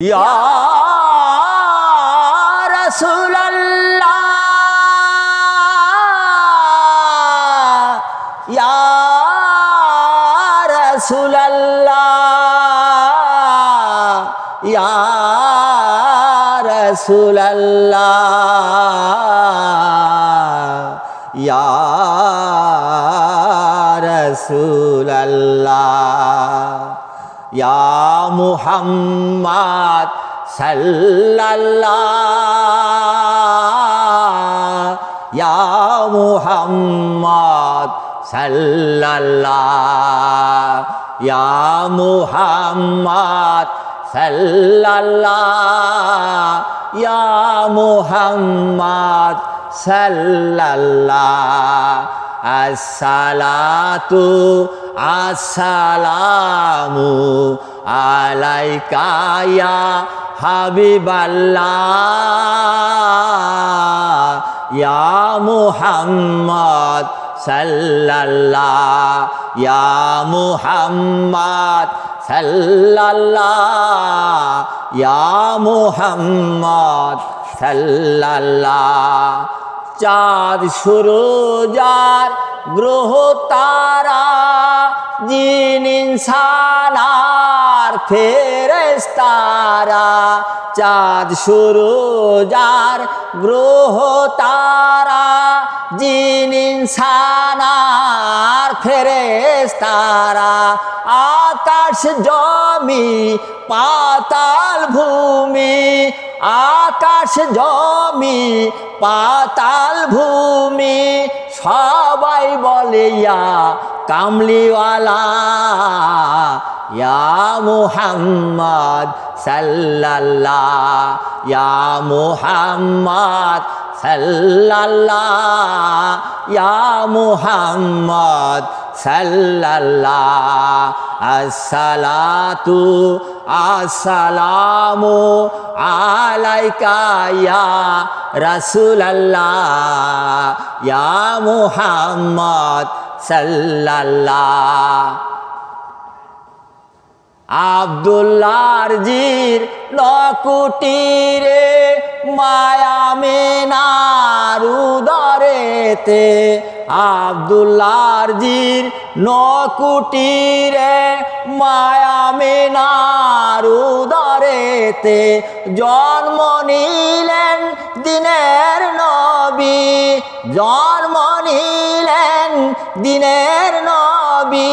या रसूल अल्लाह या रसूल अल्लाह या रसूल अल्लाह या रसूल अल्लाह या मुहम्मद सल्लल्लाह या मुहम्मद सल्लल्लाह या मुहम्मद सल्लल्लाह या मुहम्मद सल्लल्लाह अस्सलातु अस्सलामु अलैका या हबीबल्लाह या मुहम्मद सल्लल्लाह या मुहम्मद सल्लल्लाह या मुहम्मद सल्लल्लाह चाँद सूरज और ग्रह तारा जिन इंसान और फेरेस्तारा चाँद सूरज और ग्रह तारा जिन इंसान और फेरेस्तारा आकाश जमी पाताल भूमि आकाश जमी पाताल भूमि सबाई बोले या कामलीवाला या मुहम्मद सल्लल्लाह या मुहम्मद सल्लल्लाह या मुहम्मद सल्लल्लाह अस्सलातु अस्सलामु अलैका या रसूल अल्लाह या मुहम्मद सल्लल्लाह আব্দুল্লাহর জির নকুটিরে মায়া মেনার উদরেতে আব্দুল্লাহর জির নকুটিরে মায়া মেনার উদরেতে জন্ম নিলেন দিনের নবী জন্ম নিলেন দিনের নবী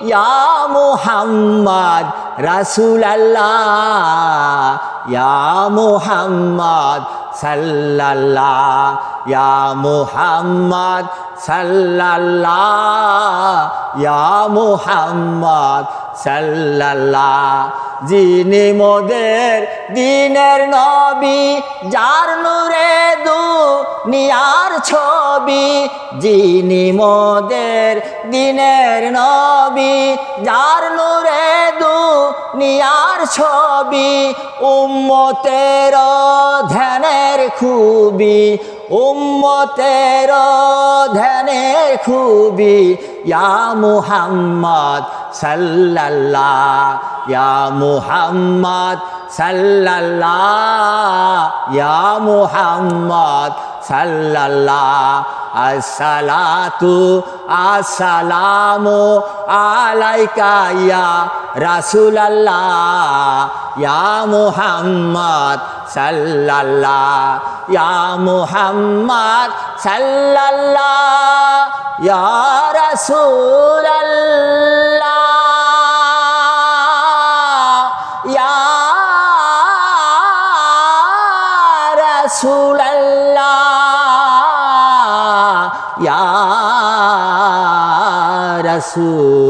ইয়া মুহাম্মদ রাসূল আল্লাহ ইয়া মুহাম্মদ সাল্লাল্লাহ ইয়া মুহাম্মদ সাল্লাল্লাহ ইয়া মুহাম্মদ সাল্লাল্লাহ যিনি মোদের দিনের নবী যার নূরে দুনিয়ার ছবি যিনি মোদের দিনের নবী যার নূরে দুনিয়ার ছবি উম্মতের ধ্যানের খুবি উম্মতের ধ্যানের খুবি ইয়া মুহাম্মদ সাল্লাল্লাহ ইয়া মুহাম্মদ সাল্লাল্লাহ ইয়া মুহাম্মদ সাল্লাল্লাহ আসসালাতু আসসালামু আলাইকা ইয়া রাসূলাল্লাহ ইয়া মুহাম্মদ সাল্লাল্লাহ ইয়া মুহাম্মদ সাল্লাল্লাহ ইয়া রাসূলাল্লাহ ইয়া রাসূলাল্লাহ ইয়া রাসূলাল্লাহ